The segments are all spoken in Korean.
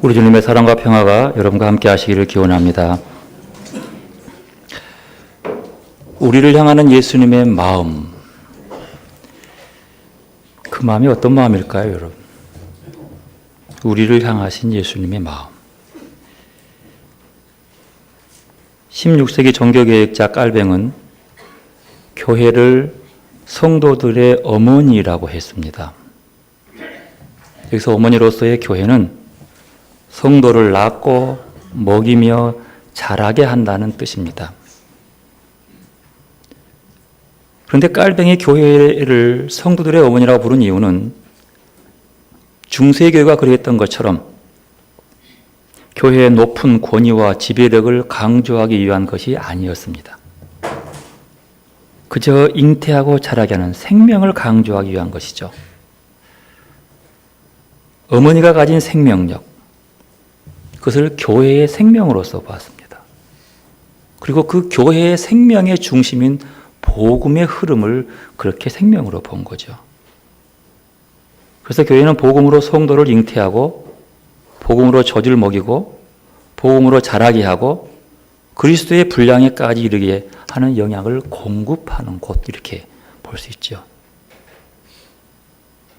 우리 주님의 사랑과 평화가 여러분과 함께 하시기를 기원합니다. 우리를 향하는 예수님의 마음, 그 마음이 어떤 마음일까요, 여러분? 우리를 향하신 예수님의 마음. 16세기 종교개혁자 깔뱅은 교회를 성도들의 어머니라고 했습니다. 여기서 어머니로서의 교회는 성도를 낳고 먹이며 자라게 한다는 뜻입니다. 그런데 깔뱅이 교회를 성도들의 어머니라고 부른 이유는 중세교회가 그랬던 것처럼 교회의 높은 권위와 지배력을 강조하기 위한 것이 아니었습니다. 그저 잉태하고 자라게 하는 생명을 강조하기 위한 것이죠. 어머니가 가진 생명력, 그것을 교회의 생명으로서 봤습니다. 그리고 그 교회의 생명의 중심인 복음의 흐름을 그렇게 생명으로 본 거죠. 그래서 교회는 복음으로 성도를 잉태하고 복음으로 젖을 먹이고 복음으로 자라게 하고 그리스도의 분량에까지 이르게 하는 영향을 공급하는 곳, 이렇게 볼 수 있죠.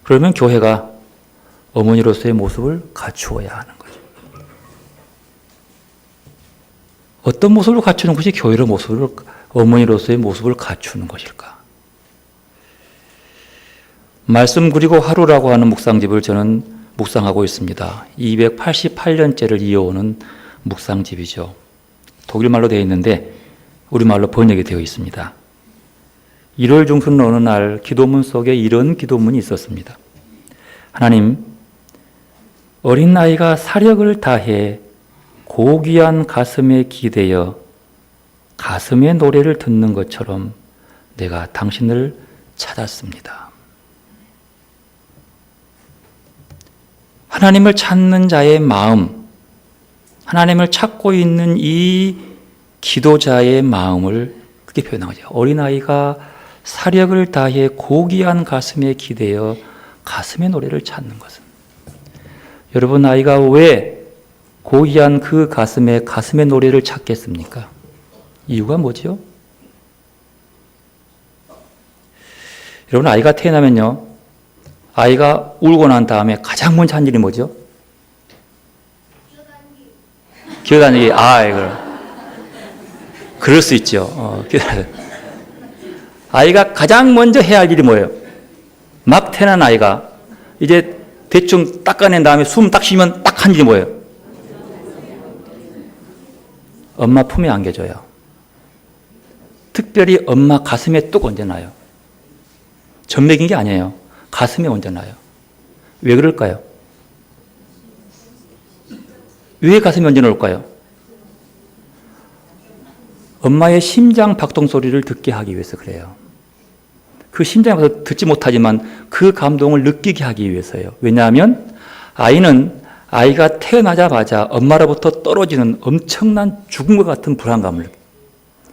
그러면 교회가 어머니로서의 모습을 갖추어야 하는 거죠. 어떤 모습을 갖추는 것이 교회의 모습을, 어머니로서의 모습을 갖추는 것일까? 말씀 그리고 하루라고 하는 묵상집을 저는 묵상하고 있습니다. 288년째를 이어오는 묵상집이죠. 독일말로 되어 있는데 우리말로 번역이 되어 있습니다. 1월 중순 어느 날 기도문 속에 이런 기도문이 있었습니다. 하나님, 어린 아이가 사력을 다해 고귀한 가슴에 기대어 가슴의 노래를 듣는 것처럼 내가 당신을 찾았습니다. 하나님을 찾는 자의 마음, 하나님을 찾고 있는 이 기도자의 마음을 그렇게 표현한 거죠. 어린아이가 사력을 다해 고귀한 가슴에 기대어 가슴의 노래를 찾는 것은, 여러분, 아이가 왜 고귀한 그 가슴의 노래를 찾겠습니까? 이유가 뭐죠? 여러분, 아이가 태어나면요, 아이가 울고 난 다음에 가장 먼저 한 일이 뭐죠? 기어다니기. 그럴 수 있죠. 아이가 가장 먼저 해야 할 일이 뭐예요? 막 태어난 아이가 이제 대충 닦아낸 다음에 숨 딱 쉬면 딱 한 일이 뭐예요? 엄마 품에 안겨줘요. 특별히 엄마 가슴에 뚝 얹어놔요. 전맥인 게 아니에요. 가슴에 얹어놔요. 왜 그럴까요? 왜 가슴에 얹어놓을까요? 엄마의 심장 박동 소리를 듣게 하기 위해서 그래요. 그 심장에서 듣지 못하지만 그 감동을 느끼게 하기 위해서요. 왜냐하면 아이가 태어나자마자 엄마로부터 떨어지는 엄청난 죽음과 같은 불안감을,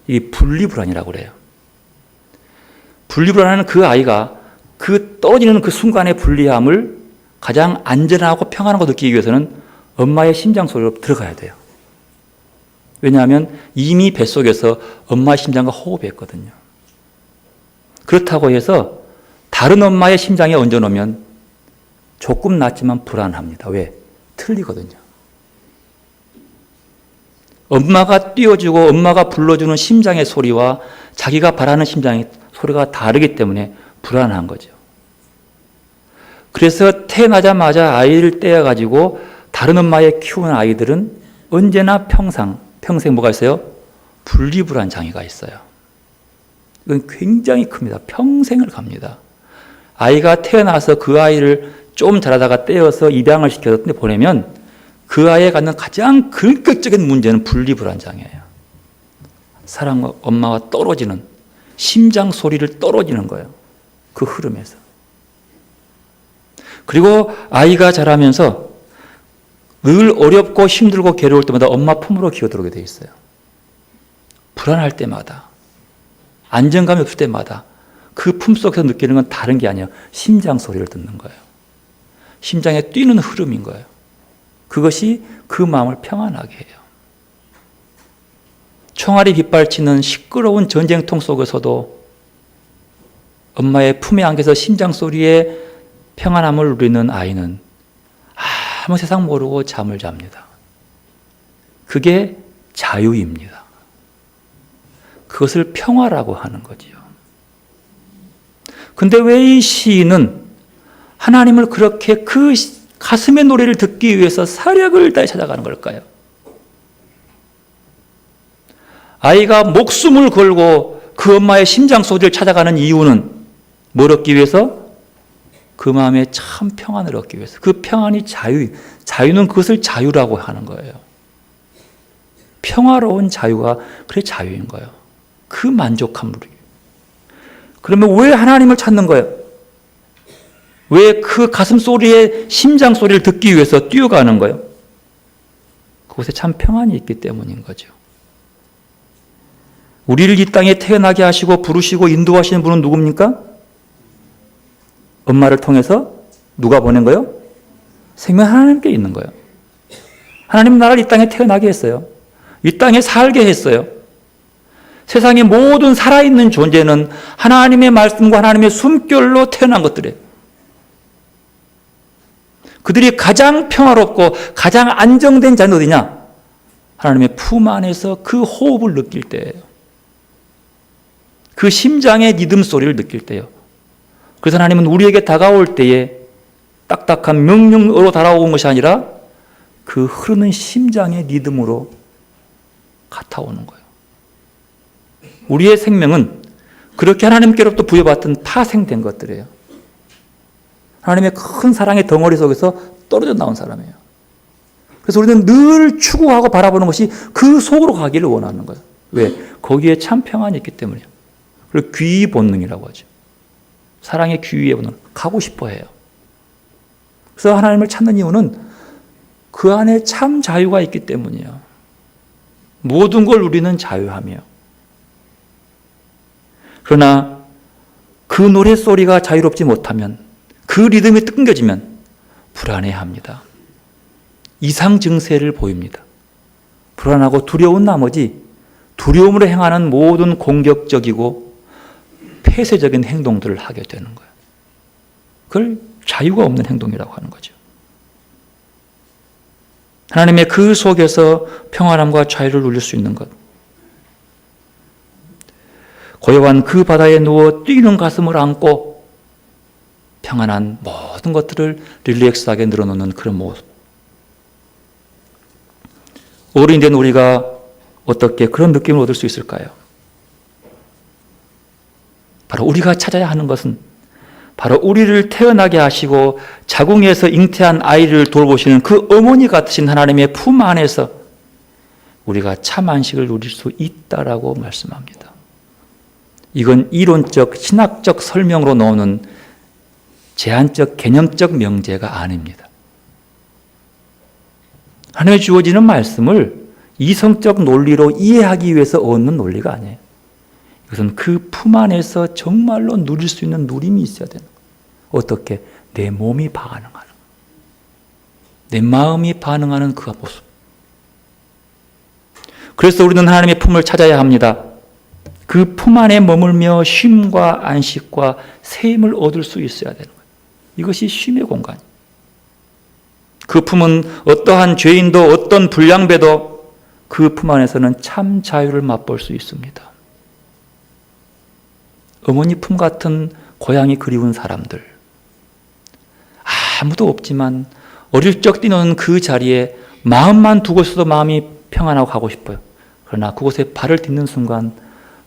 이 분리불안이라고 그래요. 분리불안은 그 아이가 그 떨어지는 그 순간의 불리함을 가장 안전하고 평안하고 느끼기 위해서는 엄마의 심장 소리로 들어가야 돼요. 왜냐하면 이미 뱃속에서 엄마의 심장과 호흡했거든요. 그렇다고 해서 다른 엄마의 심장에 얹어놓으면 조금 낫지만 불안합니다. 왜? 틀리거든요. 엄마가 띄워주고 엄마가 불러주는 심장의 소리와 자기가 바라는 심장의 소리가 다르기 때문에 불안한 거죠. 그래서 태어나자마자 아이를 떼어가지고 다른 엄마의 키우는 아이들은 언제나 평생 뭐가 있어요? 분리불안 장애가 있어요. 이건 굉장히 큽니다. 평생을 갑니다. 아이가 태어나서 그 아이를 좀 자라다가 떼어서 입양을 시켜서 보내면 그 아이에 갖는 가장 근격적인 문제는 분리불안 장애예요. 사랑과 엄마와 떨어지는, 심장 소리를 떨어지는 거예요. 그 흐름에서. 그리고 아이가 자라면서 늘 어렵고 힘들고 괴로울 때마다 엄마 품으로 기어들어오게 돼 있어요. 불안할 때마다, 안정감이 없을 때마다 그 품속에서 느끼는 건 다른 게 아니에요. 심장 소리를 듣는 거예요. 심장에 뛰는 흐름인 거예요. 그것이 그 마음을 평안하게 해요. 총알이 빗발치는 시끄러운 전쟁통 속에서도 엄마의 품에 안겨서 심장 소리에 평안함을 누리는 아이는 아무 세상 모르고 잠을 잡니다. 그게 자유입니다. 그것을 평화라고 하는 거지요. 근데 왜 이 시인은 하나님을 그렇게 그 가슴의 노래를 듣기 위해서 사력을 다해 찾아가는 걸까요? 아이가 목숨을 걸고 그 엄마의 심장 소리를 찾아가는 이유는 뭘 얻기 위해서? 그 마음에 참 평안을 얻기 위해서. 그 평안이 자유는 그것을 자유라고 하는 거예요. 평화로운 자유가 그래 자유인 거예요. 그 만족함을 누리기. 그러면 왜 하나님을 찾는 거예요? 왜 그 가슴 소리에 심장 소리를 듣기 위해서 뛰어가는 거예요? 그곳에 참 평안이 있기 때문인 거죠. 우리를 이 땅에 태어나게 하시고 부르시고 인도하시는 분은 누굽니까? 엄마를 통해서 누가 보낸 거예요? 생명 하나님께 있는 거예요. 하나님은 나를 이 땅에 태어나게 했어요. 이 땅에 살게 했어요. 세상의 모든 살아있는 존재는 하나님의 말씀과 하나님의 숨결로 태어난 것들이에요. 그들이 가장 평화롭고 가장 안정된 자는 어디냐? 하나님의 품 안에서 그 호흡을 느낄 때예요. 그 심장의 리듬 소리를 느낄 때요. 그래서 하나님은 우리에게 다가올 때에 딱딱한 명령으로 다가오는 것이 아니라 그 흐르는 심장의 리듬으로 같아오는 거예요. 우리의 생명은 그렇게 하나님께로부터 부여받던 파생된 것들이에요. 하나님의 큰 사랑의 덩어리 속에서 떨어져 나온 사람이에요. 그래서 우리는 늘 추구하고 바라보는 것이 그 속으로 가기를 원하는 거예요. 왜? 거기에 참 평안이 있기 때문이에요. 그리고 귀의 본능이라고 하죠. 사랑의 귀의 본능. 가고 싶어 해요. 그래서 하나님을 찾는 이유는 그 안에 참 자유가 있기 때문이에요. 모든 걸 누리는 자유함이요. 그러나 그 노랫소리가 자유롭지 못하면, 그 리듬이 끊겨지면 불안해합니다. 이상 증세를 보입니다. 불안하고 두려운 나머지 두려움으로 행하는 모든 공격적이고 폐쇄적인 행동들을 하게 되는 거예요. 그걸 자유가 없는 행동이라고 하는 거죠. 하나님의 그 속에서 평안함과 자유를 누릴 수 있는 것. 고요한 그 바다에 누워 뛰는 가슴을 안고 평안한 모든 것들을 릴렉스하게 늘어놓는 그런 모습. 어른이 된 우리가 어떻게 그런 느낌을 얻을 수 있을까요? 바로 우리가 찾아야 하는 것은 바로 우리를 태어나게 하시고 자궁에서 잉태한 아이를 돌보시는 그 어머니 같으신 하나님의 품 안에서 우리가 참 안식을 누릴 수 있다라고 말씀합니다. 이건 이론적, 신학적 설명으로 나오는 제한적, 개념적 명제가 아닙니다. 하나님의 주어지는 말씀을 이성적 논리로 이해하기 위해서 얻는 논리가 아니에요. 이것은 그 품 안에서 정말로 누릴 수 있는 누림이 있어야 되는 거예요. 어떻게? 내 몸이 반응하는 거예요. 내 마음이 반응하는 그 모습. 그래서 우리는 하나님의 품을 찾아야 합니다. 그 품 안에 머물며 쉼과 안식과 샘을 얻을 수 있어야 되는 거예요. 이것이 쉼의 공간이에요. 그 품은 어떠한 죄인도 어떤 불량배도 그 품 안에서는 참 자유를 맛볼 수 있습니다. 어머니 품 같은 고향이 그리운 사람들, 아무도 없지만 어릴 적 뛰노는 그 자리에 마음만 두고 있어도 마음이 평안하고 가고 싶어요. 그러나 그곳에 발을 딛는 순간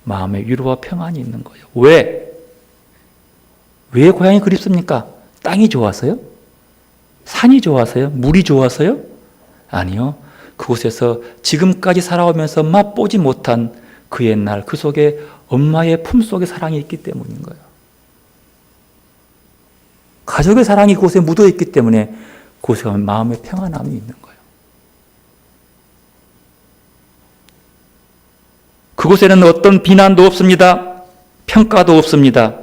마음의 위로와 평안이 있는 거예요. 왜? 왜 고향이 그립습니까? 땅이 좋아서요? 산이 좋아서요? 물이 좋아서요? 아니요. 그곳에서 지금까지 살아오면서 맛보지 못한 그 옛날, 그 속에 엄마의 품속에 사랑이 있기 때문인 거예요. 가족의 사랑이 그곳에 묻어있기 때문에 그곳에 가면 마음의 평안함이 있는 거예요. 그곳에는 어떤 비난도 없습니다. 평가도 없습니다.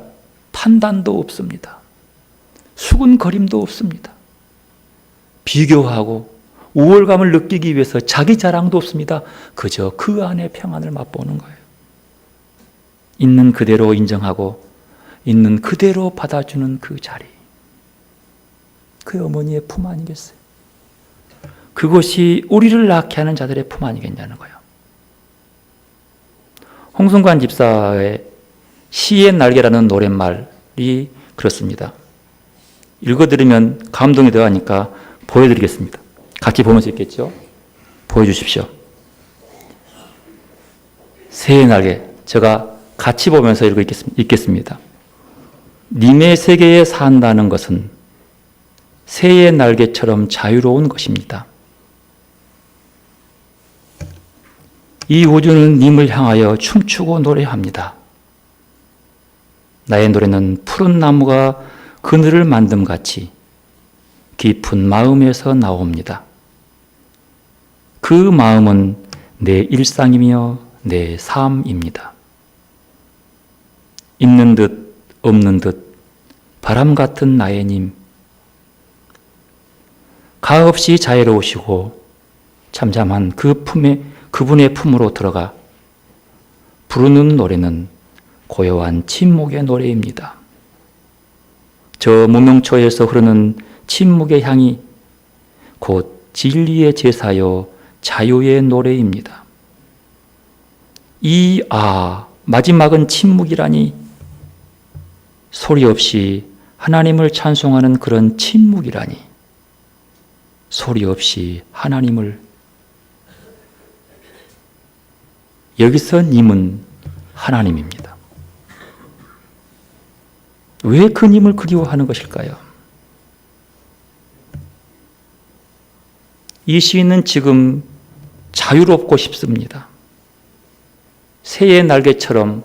판단도 없습니다. 수군거림도 없습니다. 비교하고 우월감을 느끼기 위해서 자기 자랑도 없습니다. 그저 그 안에 평안을 맛보는 거예요. 있는 그대로 인정하고 있는 그대로 받아주는 그 자리. 그 어머니의 품 아니겠어요? 그것이 우리를 낳게 하는 자들의 품 아니겠냐는 거예요. 홍순관 집사의 시의 날개라는 노랫말이 그렇습니다. 읽어드리면 감동이 되어가니까 보여드리겠습니다. 같이 보면 수 있겠죠? 보여주십시오. 새의 날개, 제가 같이 보면서 읽겠습니다. 님의 세계에 산다는 것은 새의 날개처럼 자유로운 것입니다. 이 우주는 님을 향하여 춤추고 노래합니다. 나의 노래는 푸른 나무가 그늘을 만듦같이 깊은 마음에서 나옵니다. 그 마음은 내 일상이며 내 삶입니다. 있는 듯 없는 듯 바람 같은 나의 님, 가없이 자애로우시고 잠잠한 그분의 품으로 들어가 부르는 노래는 고요한 침묵의 노래입니다. 저 무명초에서 흐르는 침묵의 향이 곧 진리의 제사요 자유의 노래입니다. 마지막은 침묵이라니, 소리 없이 하나님을 찬송하는 그런 침묵이라니, 소리 없이 하나님을. 여기서 님은 하나님입니다. 왜 그 님을 그리워하는 것일까요? 이 시인은 지금 자유롭고 싶습니다. 새의 날개처럼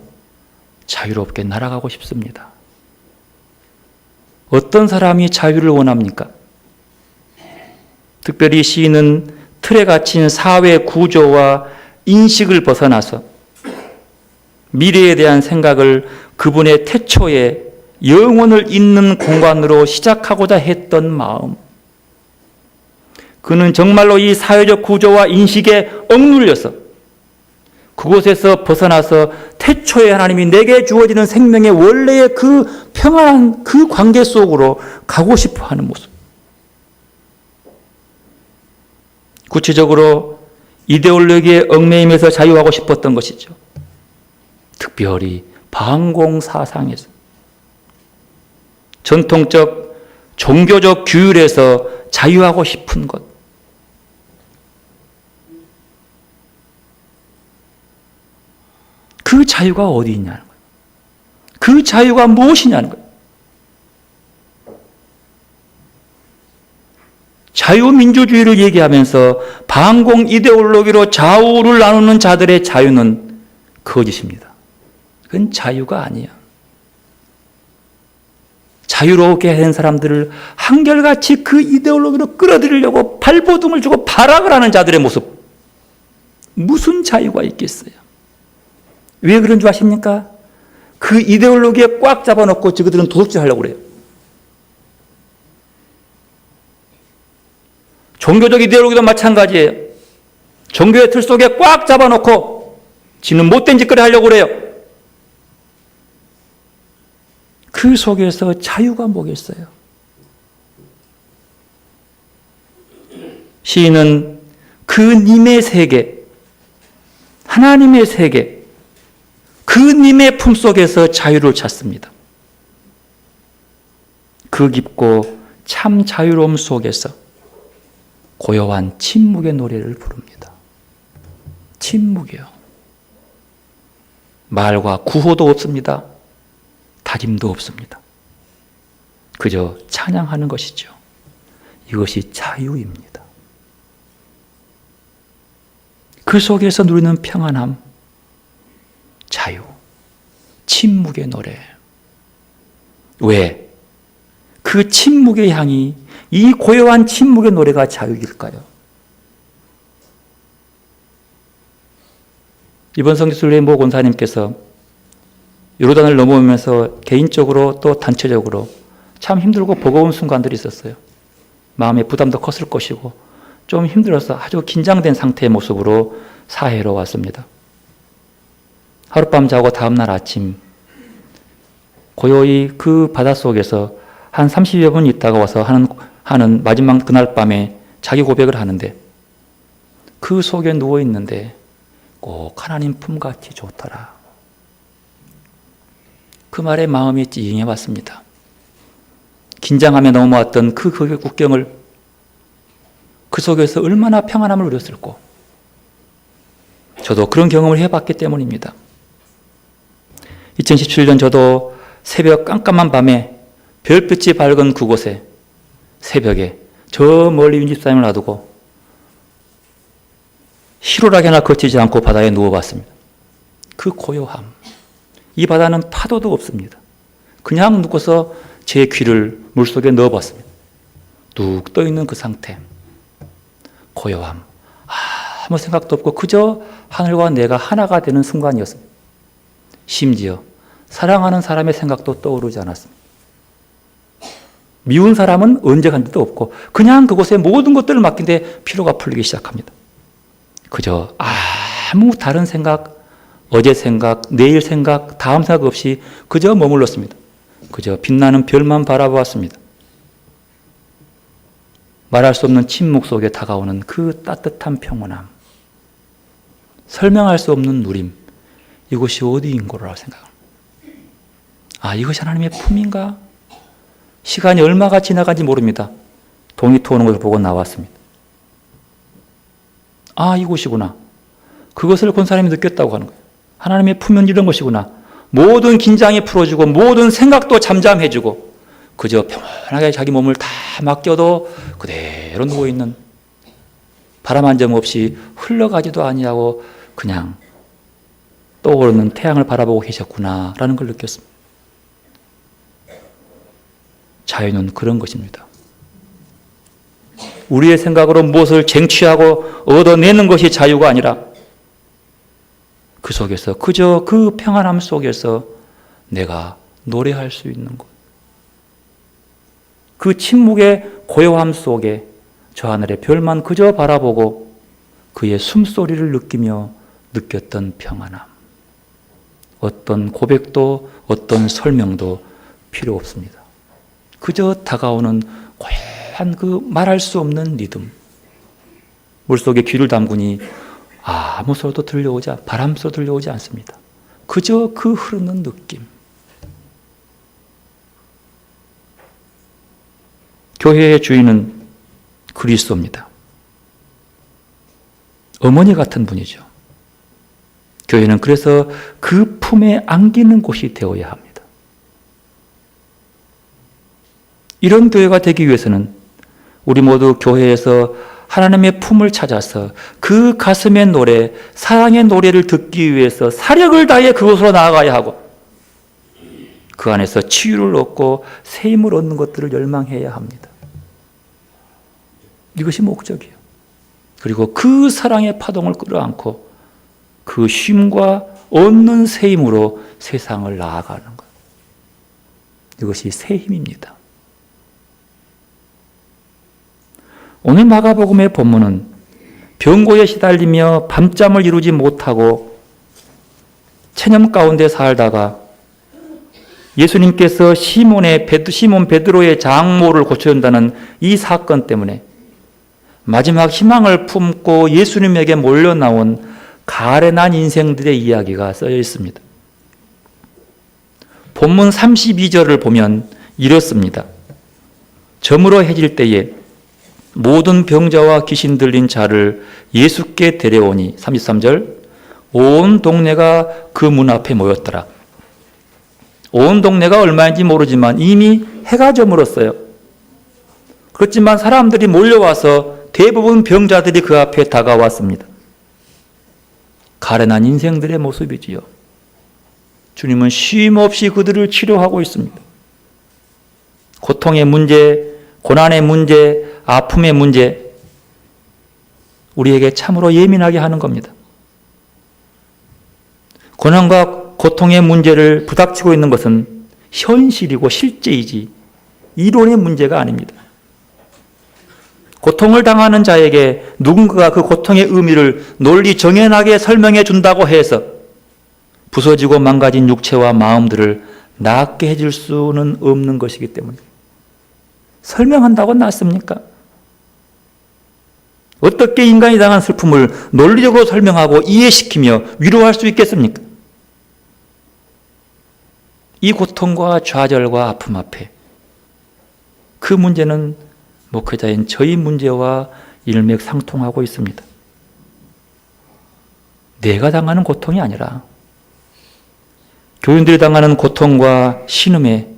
자유롭게 날아가고 싶습니다. 어떤 사람이 자유를 원합니까? 특별히 시인은 틀에 갇힌 사회 구조와 인식을 벗어나서 미래에 대한 생각을 그분의 태초에 영혼을 잇는 공간으로 시작하고자 했던 마음. 그는 정말로 이 사회적 구조와 인식에 억눌려서 그곳에서 벗어나서 태초에 하나님이 내게 주어지는 생명의 원래의 그 평안한 그 관계 속으로 가고 싶어 하는 모습. 구체적으로 이데올로기의 얽매임에서 자유하고 싶었던 것이죠. 특별히 반공 사상에서, 전통적 종교적 규율에서 자유하고 싶은 것. 그 자유가 어디 있냐는 거예요. 그 자유가 무엇이냐는 거예요. 자유민주주의를 얘기하면서 반공 이데올로기로 좌우를 나누는 자들의 자유는 거짓입니다. 그건 자유가 아니야. 자유롭게 한 사람들을 한결같이 그 이데올로기로 끌어들이려고 발버둥을 주고 발악을 하는 자들의 모습. 무슨 자유가 있겠어요? 왜 그런 줄 아십니까? 그 이데올로기에 꽉 잡아놓고 저들은 도둑질 하려고 그래요. 종교적 이데올로기도 마찬가지예요. 종교의 틀 속에 꽉 잡아놓고 지는 못된 짓거리 하려고 그래요. 그 속에서 자유가 뭐겠어요? 시인은 그 님의 세계, 하나님의 세계, 그 님의 품속에서 자유를 찾습니다. 그 깊고 참 자유로움 속에서 고요한 침묵의 노래를 부릅니다. 침묵이요. 말과 구호도 없습니다. 다짐도 없습니다. 그저 찬양하는 것이죠. 이것이 자유입니다. 그 속에서 누리는 평안함, 자유, 침묵의 노래. 왜? 그 침묵의 향이, 이 고요한 침묵의 노래가 자유일까요? 이번 성지순례 모 권사님께서 요르단을 넘어오면서 개인적으로 또 단체적으로 참 힘들고 버거운 순간들이 있었어요. 마음의 부담도 컸을 것이고 좀 힘들어서 아주 긴장된 상태의 모습으로 사회로 왔습니다. 하룻밤 자고 다음날 아침 고요히 그 바닷속에서 한 30여 분 있다가 와서 하는 마지막 그날 밤에 자기 고백을 하는데 그 속에 누워 있는데 꼭 하나님 품같이 좋더라. 그 말에 마음이 찡해 왔습니다. 긴장하며 넘어왔던 그 국경을 그 속에서 얼마나 평안함을 누렸을꼬. 저도 그런 경험을 해봤기 때문입니다. 2017년 저도 새벽 깜깜한 밤에 별빛이 밝은 그곳에 새벽에 저 멀리 윤집사님을 놔두고 희로라기 하나 거치지 않고 바다에 누워봤습니다. 그 고요함. 이 바다는 파도도 없습니다. 그냥 누워서 제 귀를 물속에 넣어봤습니다. 뚝 떠있는 그 상태. 고요함. 아무 생각도 없고 그저 하늘과 내가 하나가 되는 순간이었습니다. 심지어 사랑하는 사람의 생각도 떠오르지 않았습니다. 미운 사람은 언제 간 적도 없고 그냥 그곳에 모든 것들을 맡긴 데 피로가 풀리기 시작합니다. 그저 아무 다른 생각, 어제 생각, 내일 생각, 다음 생각 없이 그저 머물렀습니다. 그저 빛나는 별만 바라보았습니다. 말할 수 없는 침묵 속에 다가오는 그 따뜻한 평온함, 설명할 수 없는 누림, 이곳이 어디인 거라고 생각합니다. 이것이 하나님의 품인가? 시간이 얼마가 지나간지 모릅니다. 동이 트오는 것을 보고 나왔습니다. 이곳이구나. 그것을 본 사람이 느꼈다고 하는 거예요. 하나님의 품은 이런 것이구나. 모든 긴장이 풀어주고 모든 생각도 잠잠해주고 그저 평온하게 자기 몸을 다 맡겨도 그대로 누워있는, 바람 한 점 없이 흘러가지도 아니하고 그냥 떠오르는 태양을 바라보고 계셨구나라는 걸 느꼈습니다. 자유는 그런 것입니다. 우리의 생각으로 무엇을 쟁취하고 얻어내는 것이 자유가 아니라 그 속에서 그저 그 평안함 속에서 내가 노래할 수 있는 것. 그 침묵의 고요함 속에 저 하늘의 별만 그저 바라보고 그의 숨소리를 느끼며 느꼈던 평안함. 어떤 고백도 어떤 설명도 필요 없습니다. 그저 다가오는 고요한 그 말할 수 없는 리듬. 물속에 귀를 담그니 아무 소리도 바람 소리도 들려오지 않습니다. 그저 그 흐르는 느낌. 교회의 주인은 그리스도입니다. 어머니 같은 분이죠. 교회는 그래서 그 품에 안기는 곳이 되어야 합니다. 이런 교회가 되기 위해서는 우리 모두 교회에서 하나님의 품을 찾아서 그 가슴의 노래, 사랑의 노래를 듣기 위해서 사력을 다해 그곳으로 나아가야 하고 그 안에서 치유를 얻고 새 힘을 얻는 것들을 열망해야 합니다. 이것이 목적이에요. 그리고 그 사랑의 파동을 끌어안고 그 쉼과 얻는 새 힘으로 세상을 나아가는 것. 이것이 새 힘입니다. 오늘 마가복음의 본문은 병고에 시달리며 밤잠을 이루지 못하고 체념 가운데 살다가 예수님께서 시몬 베드로의 장모를 고쳐준다는 이 사건 때문에 마지막 희망을 품고 예수님에게 몰려 나온 가련한 인생들의 이야기가 쓰여 있습니다. 본문 32절을 보면 이렇습니다. 저물어 해질 때에 모든 병자와 귀신 들린 자를 예수께 데려오니 33절 온 동네가 그 문 앞에 모였더라. 온 동네가 얼마인지 모르지만 이미 해가 저물었어요. 그렇지만 사람들이 몰려와서 대부분 병자들이 그 앞에 다가왔습니다. 가련한 인생들의 모습이지요. 주님은 쉼 없이 그들을 치료하고 있습니다. 고통의 문제, 고난의 문제, 아픔의 문제, 우리에게 참으로 예민하게 하는 겁니다. 고난과 고통의 문제를 부닥치고 있는 것은 현실이고 실제이지 이론의 문제가 아닙니다. 고통을 당하는 자에게 누군가가 그 고통의 의미를 논리 정연하게 설명해 준다고 해서 부서지고 망가진 육체와 마음들을 낫게 해줄 수는 없는 것이기 때문에 설명한다고 낫습니까? 어떻게 인간이 당한 슬픔을 논리적으로 설명하고 이해시키며 위로할 수 있겠습니까? 이 고통과 좌절과 아픔 앞에 그 문제는 목회자인 저희 문제와 일맥상통하고 있습니다. 내가 당하는 고통이 아니라 교인들이 당하는 고통과 신음에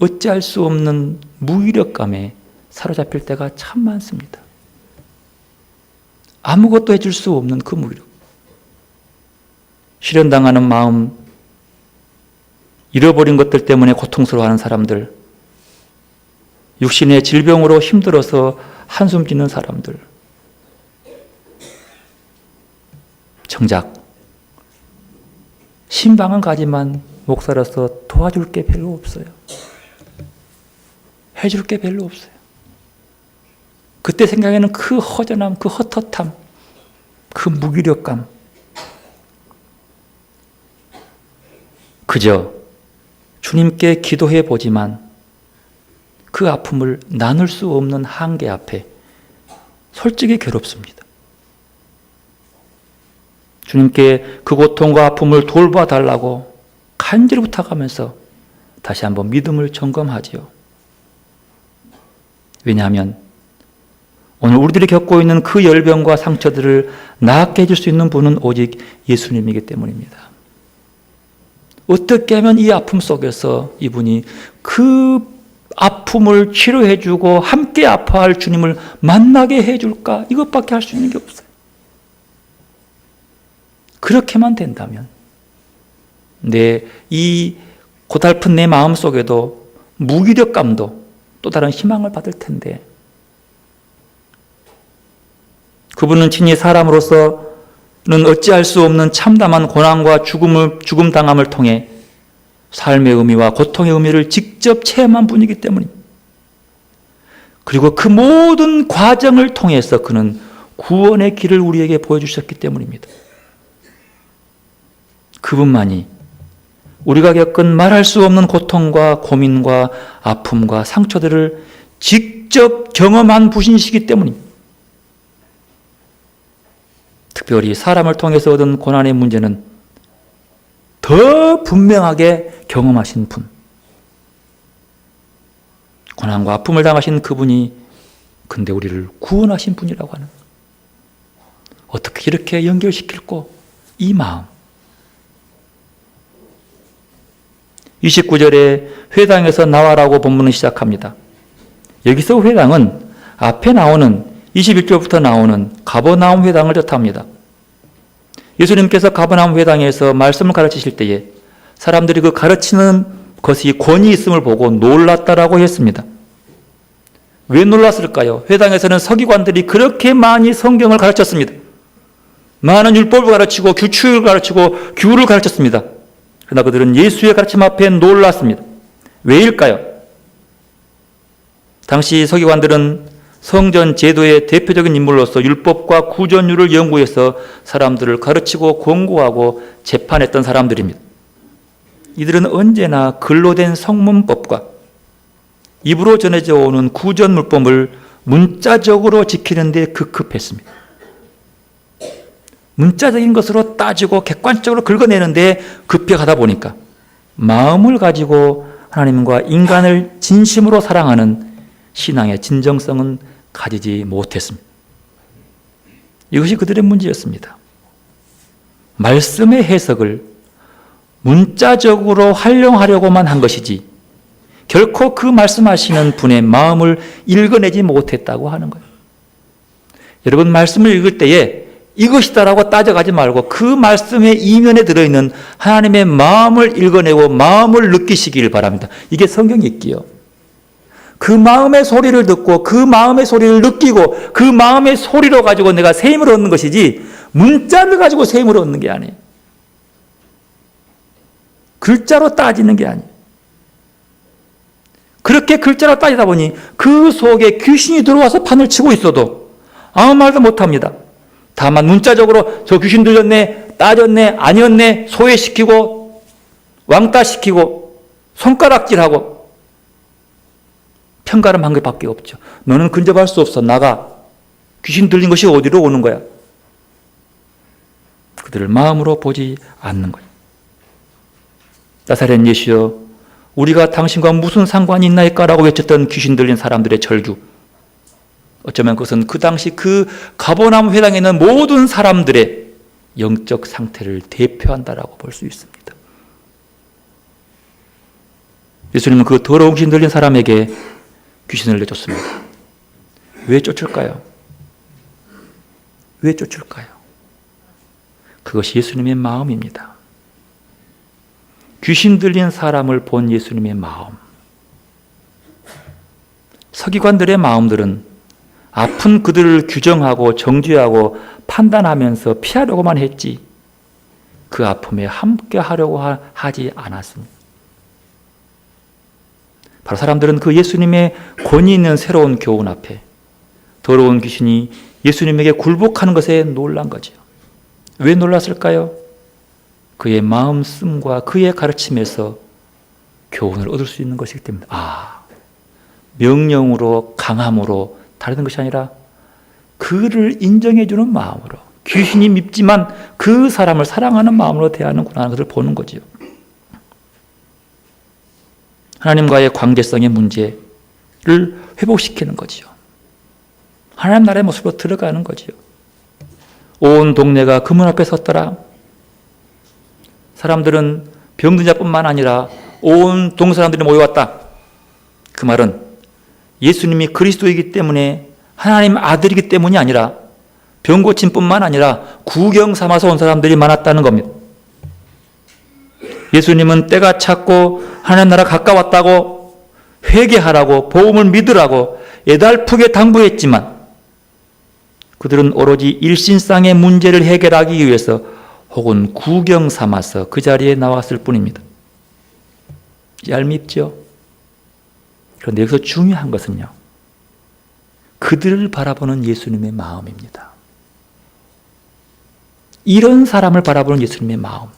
어찌할 수 없는 무기력감에 사로잡힐 때가 참 많습니다. 아무것도 해줄 수 없는 그 무기력. 실현당하는 마음, 잃어버린 것들 때문에 고통스러워하는 사람들, 육신의 질병으로 힘들어서 한숨 짓는 사람들, 정작 신방은 가지만 목사로서 도와줄 게 별로 없어요. 해줄 게 별로 없어요. 그때 생각에는 그 허전함, 그 헛헛함, 그 무기력감, 그저 주님께 기도해 보지만 그 아픔을 나눌 수 없는 한계 앞에 솔직히 괴롭습니다. 주님께 그 고통과 아픔을 돌봐달라고 간절히 부탁하면서 다시 한번 믿음을 점검하지요. 왜냐하면 오늘 우리들이 겪고 있는 그 열병과 상처들을 낫게 해줄 수 있는 분은 오직 예수님이기 때문입니다. 어떻게 하면 이 아픔 속에서 이분이 그 아픔을 치료해주고 함께 아파할 주님을 만나게 해줄까? 이것밖에 할 수 있는 게 없어요. 그렇게만 된다면 이 고달픈 내 마음 속에도 무기력감도 또 다른 희망을 받을 텐데 그분은 친히 사람으로서는 어찌할 수 없는 참담한 고난과 죽음 당함을 통해 삶의 의미와 고통의 의미를 직접 체험한 분이기 때문입니다. 그리고 그 모든 과정을 통해서 그는 구원의 길을 우리에게 보여주셨기 때문입니다. 그분만이 우리가 겪은 말할 수 없는 고통과 고민과 아픔과 상처들을 직접 경험한 분이시기 때문입니다. 특별히 사람을 통해서 얻은 고난의 문제는 더 분명하게 경험하신 분. 고난과 아픔을 당하신 그분이 근데 우리를 구원하신 분이라고 하는. 어떻게 이렇게 연결시킬고 이 마음. 29절에 회당에서 나와라고 본문은 시작합니다. 여기서 회당은 앞에 나오는 21절부터 나오는 가버나움 회당을 뜻합니다. 예수님께서 가버나움 회당에서 말씀을 가르치실 때에 사람들이 그 가르치는 것이 권위 있음을 보고 놀랐다라고 했습니다. 왜 놀랐을까요? 회당에서는 서기관들이 그렇게 많이 성경을 가르쳤습니다. 많은 율법을 가르치고 규칙을 가르치고 규를 가르쳤습니다. 그러나 그들은 예수의 가르침 앞에 놀랐습니다. 왜일까요? 당시 서기관들은 성전 제도의 대표적인 인물로서 율법과 구전율을 연구해서 사람들을 가르치고 권고하고 재판했던 사람들입니다. 이들은 언제나 글로 된 성문법과 입으로 전해져 오는 구전물법을 문자적으로 지키는 데 급급했습니다. 문자적인 것으로 따지고 객관적으로 긁어내는 데 급해가다 보니까 마음을 가지고 하나님과 인간을 진심으로 사랑하는 신앙의 진정성은 가지지 못했습니다. 이것이 그들의 문제였습니다. 말씀의 해석을 문자적으로 활용하려고만 한 것이지 결코 그 말씀하시는 분의 마음을 읽어내지 못했다고 하는 거예요. 여러분 말씀을 읽을 때에 이것이다라고 따져가지 말고 그 말씀의 이면에 들어있는 하나님의 마음을 읽어내고 마음을 느끼시길 바랍니다. 이게 성경 읽기요. 그 마음의 소리를 듣고 그 마음의 소리를 느끼고 그 마음의 소리로 가지고 내가 셈을 얻는 것이지 문자를 가지고 셈을 얻는 게 아니에요. 글자로 따지는 게 아니에요. 그렇게 글자로 따지다 보니 그 속에 귀신이 들어와서 판을 치고 있어도 아무 말도 못합니다. 다만 문자적으로 저 귀신 들렸네, 따졌네, 아니었네 소외시키고 왕따시키고 손가락질하고 평가를 한 것밖에 없죠. 너는 근접할 수 없어. 나가. 귀신 들린 것이 어디로 오는 거야? 그들을 마음으로 보지 않는 거예요. 나사렛 예수여, 우리가 당신과 무슨 상관이 있나이까라고 외쳤던 귀신 들린 사람들의 절규. 어쩌면 그것은 그 당시 그 가버나움 회당에 있는 모든 사람들의 영적 상태를 대표한다라고 볼 수 있습니다. 예수님은 그 더러운 귀신 들린 사람에게 귀신을 내줬습니다. 왜 쫓을까요? 왜 쫓을까요? 그것이 예수님의 마음입니다. 귀신 들린 사람을 본 예수님의 마음. 서기관들의 마음들은 아픈 그들을 규정하고 정죄하고 판단하면서 피하려고만 했지 그 아픔에 함께 하려고 하지 않았습니다. 바로 사람들은 그 예수님의 권위 있는 새로운 교훈 앞에 더러운 귀신이 예수님에게 굴복하는 것에 놀란 거죠. 왜 놀랐을까요? 그의 마음 쓰임과 그의 가르침에서 교훈을 얻을 수 있는 것이기 때문에 명령으로 강함으로 다른 것이 아니라 그를 인정해주는 마음으로 귀신이 밉지만 그 사람을 사랑하는 마음으로 대하는구나 하는 것을 보는 거죠. 하나님과의 관계성의 문제를 회복시키는 거죠. 하나님 나라의 모습으로 들어가는 거죠. 온 동네가 그 문 앞에 섰더라. 사람들은 병든 자뿐만 아니라 온 동네 사람들이 모여왔다. 그 말은 예수님이 그리스도이기 때문에 하나님 아들이기 때문이 아니라 병 고침 뿐만 아니라 구경 삼아서 온 사람들이 많았다는 겁니다. 예수님은 때가 찼고 하나님 나라 가까웠다고 회개하라고 복음을 믿으라고 애달프게 당부했지만 그들은 오로지 일신상의 문제를 해결하기 위해서 혹은 구경 삼아서 그 자리에 나왔을 뿐입니다. 얄밉죠? 그런데 여기서 중요한 것은요, 그들을 바라보는 예수님의 마음입니다. 이런 사람을 바라보는 예수님의 마음.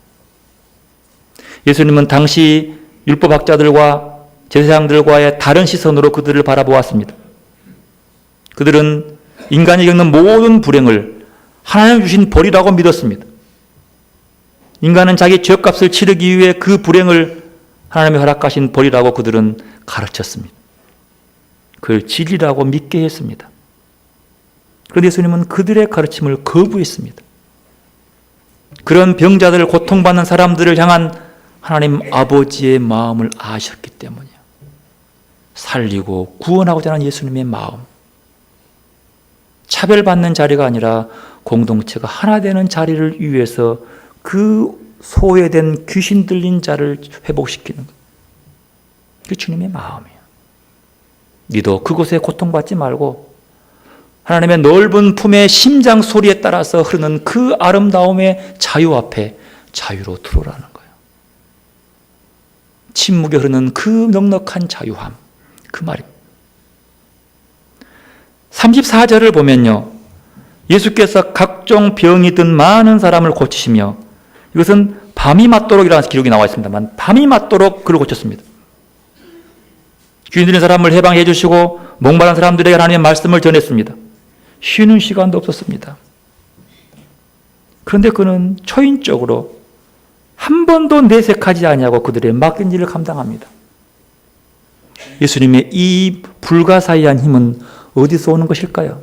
예수님은 당시 율법학자들과 제사장들과의 다른 시선으로 그들을 바라보았습니다. 그들은 인간이 겪는 모든 불행을 하나님 주신 벌이라고 믿었습니다. 인간은 자기 죄값을 치르기 위해 그 불행을 하나님이 허락하신 벌이라고 그들은 가르쳤습니다. 그걸 진리라고 믿게 했습니다. 그런데 예수님은 그들의 가르침을 거부했습니다. 그런 병자들을 고통받는 사람들을 향한 하나님 아버지의 마음을 아셨기 때문이에요. 살리고 구원하고자 하는 예수님의 마음. 차별받는 자리가 아니라 공동체가 하나 되는 자리를 위해서 그 소외된 귀신 들린 자를 회복시키는 것. 그게 주님의 마음이에요. 니도 그곳에 고통받지 말고 하나님의 넓은 품의 심장 소리에 따라서 흐르는 그 아름다움의 자유 앞에 자유로 들어오라는 거예요. 침묵에 흐르는 그 넉넉한 자유함, 그 말입니다. 34절을 보면요, 예수께서 각종 병이 든 많은 사람을 고치시며, 이것은 밤이 맞도록이라는 기록이 나와 있습니다만 밤이 맞도록 그를 고쳤습니다. 귀신 들린 사람을 해방해 주시고 목마른 사람들에게 하나님의 말씀을 전했습니다. 쉬는 시간도 없었습니다. 그런데 그는 초인적으로 한 번도 내색하지 아니하고 그들의 맡긴 일을 감당합니다. 예수님의 이 불가사의한 힘은 어디서 오는 것일까요?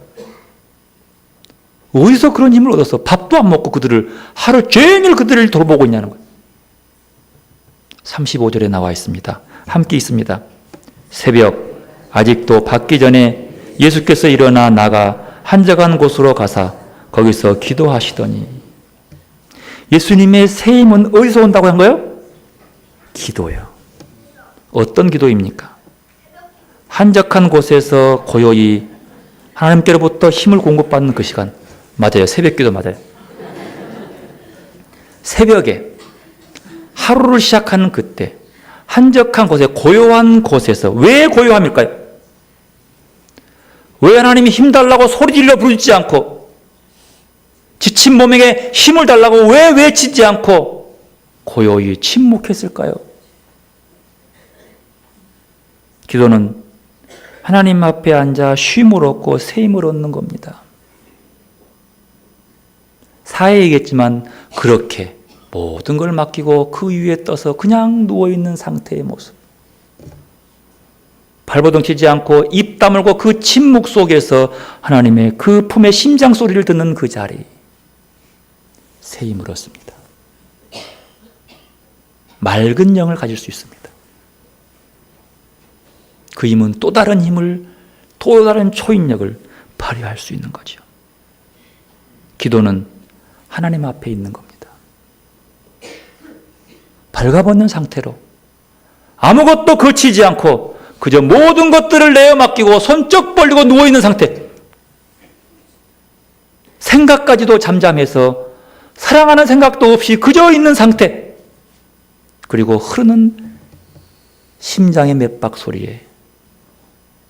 어디서 그런 힘을 얻어서 밥도 안 먹고 그들을 하루 종일 그들을 돌보고 있냐는 거예요. 35절에 나와 있습니다. 함께 있습니다. 새벽 아직도 밝기 전에 예수께서 일어나 나가 한적한 곳으로 가사 거기서 기도하시더니, 예수님의 새 힘은 어디서 온다고 한 거예요? 기도요. 어떤 기도입니까? 한적한 곳에서 고요히 하나님께로부터 힘을 공급받는 그 시간. 맞아요. 새벽 기도 맞아요. 새벽에 하루를 시작하는 그때 한적한 곳에, 고요한 곳에서. 왜 고요함일까요? 왜 하나님이 힘 달라고 소리 질러 부르지 않고, 지친 몸에게 힘을 달라고 왜 외치지 않고 고요히 침묵했을까요? 기도는 하나님 앞에 앉아 쉼을 얻고 새 힘을 얻는 겁니다. 사회이겠지만 그렇게 모든 걸 맡기고 그 위에 떠서 그냥 누워있는 상태의 모습. 발버둥 치지 않고 입 다물고 그 침묵 속에서 하나님의 그 품의 심장 소리를 듣는 그 자리. 새 힘을 얻습니다. 맑은 영을 가질 수 있습니다. 그 힘은 또 다른 힘을, 또 다른 초인력을 발휘할 수 있는 거죠. 기도는 하나님 앞에 있는 겁니다. 발가벗는 상태로 아무것도 거치지 않고 그저 모든 것들을 내어 맡기고 손쩍 벌리고 누워있는 상태. 생각까지도 잠잠해서 사랑하는 생각도 없이 그저 있는 상태. 그리고 흐르는 심장의 맥박 소리에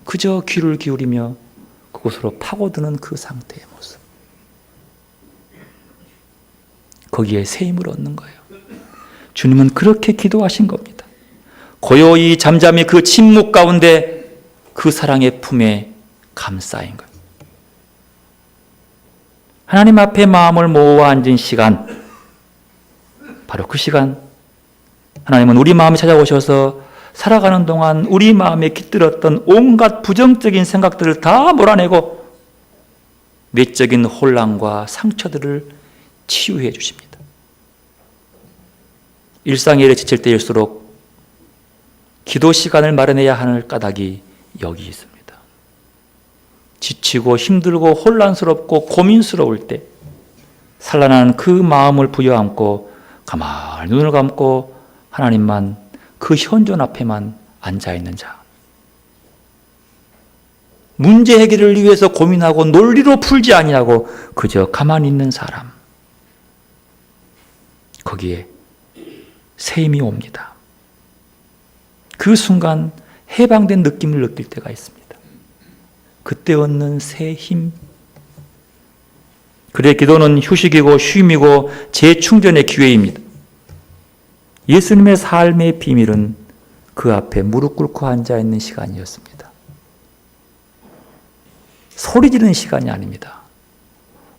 그저 귀를 기울이며 그곳으로 파고드는 그 상태의 모습. 거기에 새 힘을 얻는 거예요. 주님은 그렇게 기도하신 겁니다. 고요히 잠잠히 그 침묵 가운데 그 사랑의 품에 감싸인 거예요. 하나님 앞에 마음을 모아 앉은 시간, 바로 그 시간, 하나님은 우리 마음에 찾아오셔서 살아가는 동안 우리 마음에 깃들었던 온갖 부정적인 생각들을 다 몰아내고 내적인 혼란과 상처들을 치유해 주십니다. 일상의 일에 지칠 때일수록 기도 시간을 마련해야 하는 까닭이 여기 있습니다. 지치고 힘들고 혼란스럽고 고민스러울 때 산란한 그 마음을 부여안고 가만히 눈을 감고 하나님만, 그 현존 앞에만 앉아있는 자. 문제 해결을 위해서 고민하고 논리로 풀지 아니하고 그저 가만히 있는 사람. 거기에 새 힘이 옵니다. 그 순간 해방된 느낌을 느낄 때가 있습니다. 그때 얻는 새 힘. 그래, 기도는 휴식이고 쉼이고 재충전의 기회입니다. 예수님의 삶의 비밀은 그 앞에 무릎 꿇고 앉아있는 시간이었습니다. 소리 지르는 시간이 아닙니다.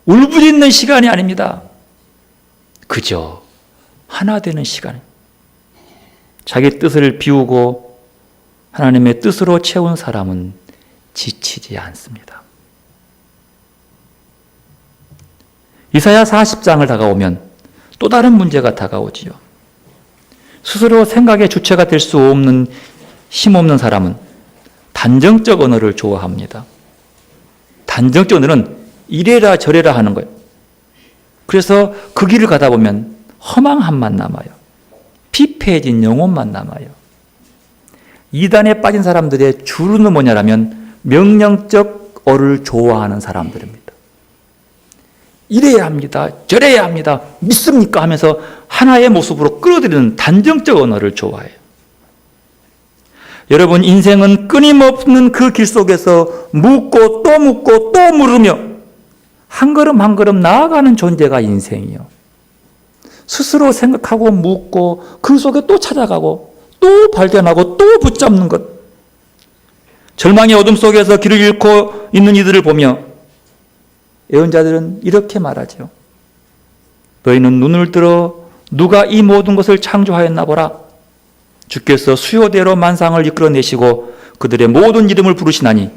울부짖는 시간이 아닙니다. 그저 하나 되는 시간. 자기 뜻을 비우고 하나님의 뜻으로 채운 사람은 지치지 않습니다. 이사야 40장을 다가오면 또 다른 문제가 다가오지요. 스스로 생각의 주체가 될 수 없는 힘없는 사람은 단정적 언어를 좋아합니다. 단정적 언어는 이래라 저래라 하는 거예요. 그래서 그 길을 가다 보면 허망함만 남아요. 피폐해진 영혼만 남아요. 이단에 빠진 사람들의 주류는 뭐냐라면 명령적 어를 좋아하는 사람들입니다. 이래야 합니다. 저래야 합니다. 믿습니까? 하면서 하나의 모습으로 끌어들이는 단정적 언어를 좋아해요. 여러분, 인생은 끊임없는 그 길 속에서 묻고 또 물으며 한 걸음 한 걸음 나아가는 존재가 인생이요. 스스로 생각하고 묻고 그 속에 또 찾아가고 또 발견하고 또 붙잡는 것. 절망의 어둠 속에서 길을 잃고 있는 이들을 보며 예언자들은 이렇게 말하죠. 너희는 눈을 들어 누가 이 모든 것을 창조하였나 보라. 주께서 수요대로 만상을 이끌어내시고 그들의 모든 이름을 부르시나니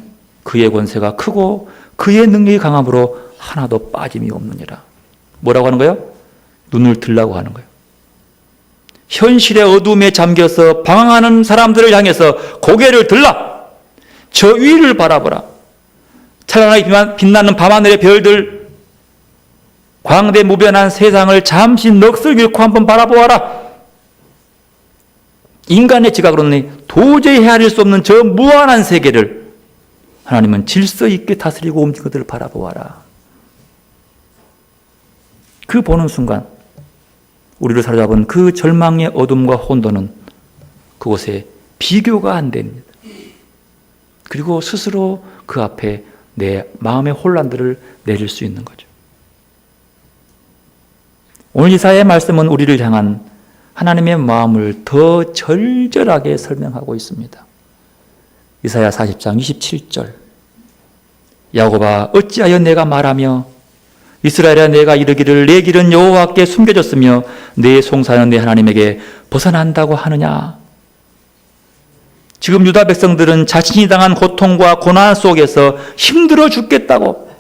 그의 권세가 크고 그의 능력이 강함으로 하나도 빠짐이 없느니라. 뭐라고 하는 거예요? 눈을 들라고 하는 거예요. 현실의 어둠에 잠겨서 방황하는 사람들을 향해서 고개를 들라. 저 위를 바라보라. 찬란하게 빛나는 밤하늘의 별들, 광대무변한 세상을 잠시 넋을 잃고 한번 바라보아라. 인간의 지각으로는 도저히 헤아릴 수 없는 저 무한한 세계를 하나님은 질서 있게 다스리고 움직이는 것들을 바라보아라. 그 보는 순간 우리를 사로잡은 그 절망의 어둠과 혼돈은 그곳에 비교가 안 됩니다. 그리고 스스로 그 앞에 내 마음의 혼란들을 내릴 수 있는 거죠. 오늘 이사야의 말씀은 우리를 향한 하나님의 마음을 더 절절하게 설명하고 있습니다. 이사야 40장 27절. 야곱아, 어찌하여 내가 말하며 이스라엘아, 내가 이르기를 내 길은 여호와께 숨겨졌으며 내 송사는 내 하나님에게 벗어난다고 하느냐. 지금 유다 백성들은 자신이 당한 고통과 고난 속에서 힘들어 죽겠다고,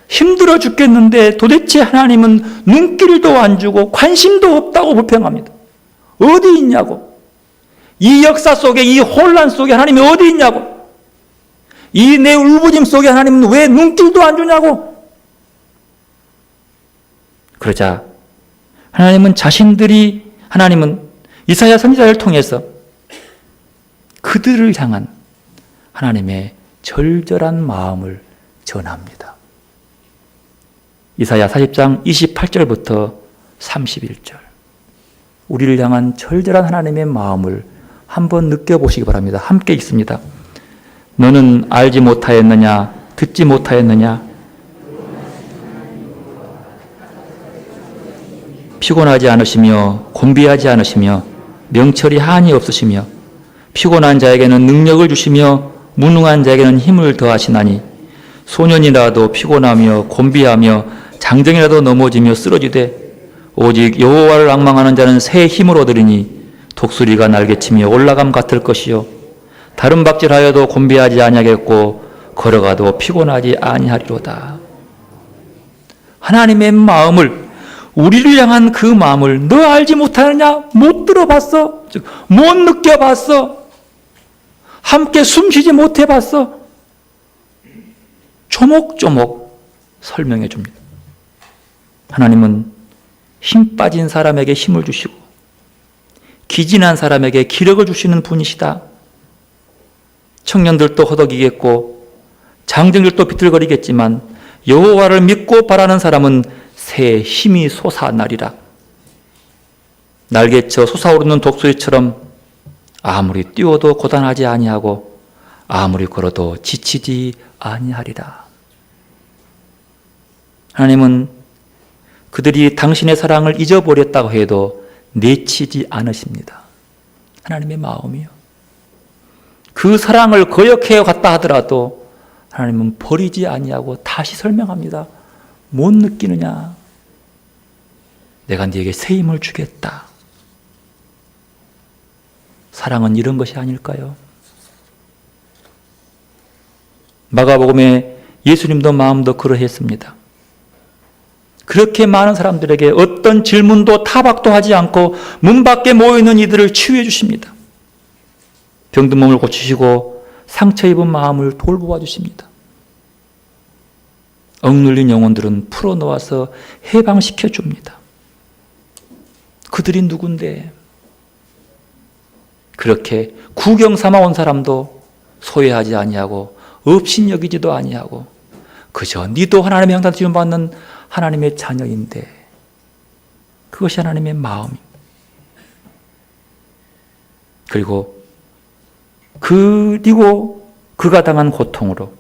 힘들어 죽겠는데 도대체 하나님은 눈길도 안 주고 관심도 없다고 불평합니다. 어디 있냐고. 이 역사 속에, 이 혼란 속에 하나님이 어디 있냐고. 이 내 울부짖음 속에 하나님은 왜 눈길도 안 주냐고. 그러자 하나님은 이사야 선지자를 통해서 그들을 향한 하나님의 절절한 마음을 전합니다. 이사야 40장 28절부터 31절. 우리를 향한 절절한 하나님의 마음을 한번 느껴보시기 바랍니다. 함께 읽습니다. 너는 알지 못하였느냐? 듣지 못하였느냐? 피곤하지 않으시며 곤비하지 않으시며 명철이 한이 없으시며 피곤한 자에게는 능력을 주시며 무능한 자에게는 힘을 더하시나니 소년이라도 피곤하며 곤비하며 장정이라도 넘어지며 쓰러지되 오직 여호와를 앙망하는 자는 새 힘을 얻으리니 독수리가 날개치며 올라감 같을 것이요 다른 박질하여도 곤비하지 아니하겠고 걸어가도 피곤하지 아니하리로다. 하나님의 마음을, 우리를 향한 그 마음을 너 알지 못하느냐? 못 들어봤어? 못 느껴봤어? 함께 숨쉬지 못해봤어? 조목조목 설명해 줍니다. 하나님은 힘 빠진 사람에게 힘을 주시고 기진한 사람에게 기력을 주시는 분이시다. 청년들도 허덕이겠고 장정들도 비틀거리겠지만 여호와를 믿고 바라는 사람은 새 힘이 솟아나리라. 날개쳐 솟아오르는 독수리처럼 아무리 뛰어도 고단하지 아니하고 아무리 걸어도 지치지 아니하리라. 하나님은 그들이 당신의 사랑을 잊어버렸다고 해도 내치지 않으십니다. 하나님의 마음이요. 그 사랑을 거역해 갔다 하더라도 하나님은 버리지 아니하고 다시 설명합니다. 못 느끼느냐? 내가 네게 새 힘을 주겠다. 사랑은 이런 것이 아닐까요? 마가복음에 예수님도 마음도 그러했습니다. 그렇게 많은 사람들에게 어떤 질문도 타박도 하지 않고 문 밖에 모여있는 이들을 치유해 주십니다. 병든 몸을 고치시고 상처 입은 마음을 돌보아 주십니다. 억눌린 영혼들은 풀어놓아서 해방시켜 줍니다. 그들이 누군데? 그렇게 구경 삼아 온 사람도 소외하지 아니하고 업신여기지도 아니하고 그저 니도 하나님의 형상 지음받는 하나님의 자녀인데, 그것이 하나님의 마음입니다. 그리고 그가 당한 고통으로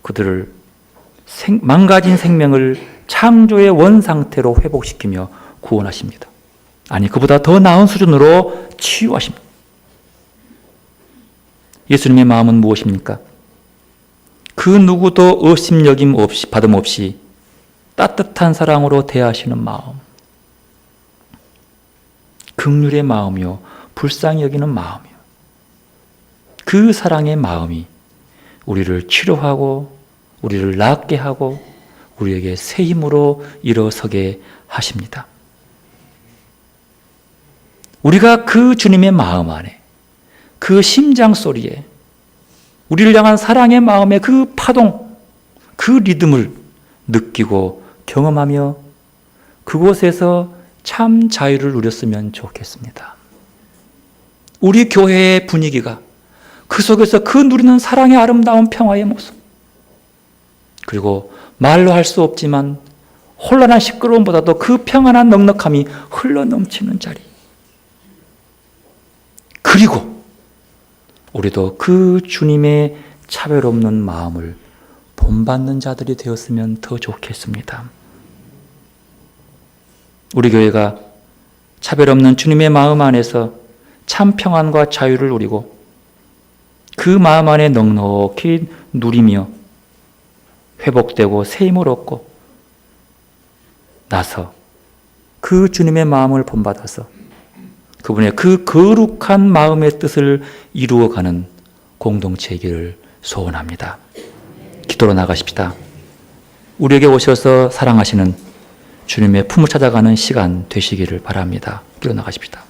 그들을 망가진 생명을 창조의 원상태로 회복시키며 구원하십니다. 아니, 그보다 더 나은 수준으로 치유하십니다. 예수님의 마음은 무엇입니까? 그 누구도 의심여김 없이, 받음 없이 따뜻한 사랑으로 대하시는 마음, 긍휼의 마음이요 불쌍히 여기는 마음이요, 그 사랑의 마음이 우리를 치료하고 우리를 낫게 하고 우리에게 새 힘으로 일어서게 하십니다. 우리가 그 주님의 마음 안에, 그 심장 소리에, 우리를 향한 사랑의 마음의 그 파동, 그 리듬을 느끼고 경험하며 그곳에서 참 자유를 누렸으면 좋겠습니다. 우리 교회의 분위기가 그 속에서 그 누리는 사랑의 아름다운 평화의 모습, 그리고 말로 할 수 없지만 혼란한 시끄러움보다도 그 평안한 넉넉함이 흘러넘치는 자리, 그리고 우리도 그 주님의 차별 없는 마음을 본받는 자들이 되었으면 더 좋겠습니다. 우리 교회가 차별 없는 주님의 마음 안에서 참 평안과 자유를 누리고 그 마음 안에 넉넉히 누리며 회복되고 새 힘을 얻고 나서 그 주님의 마음을 본받아서 그분의 그 거룩한 마음의 뜻을 이루어가는 공동체이기를 소원합니다. 기도로 나가십시다. 우리에게 오셔서 사랑하시는 주님의 품을 찾아가는 시간 되시기를 바랍니다. 기도 나가십시다.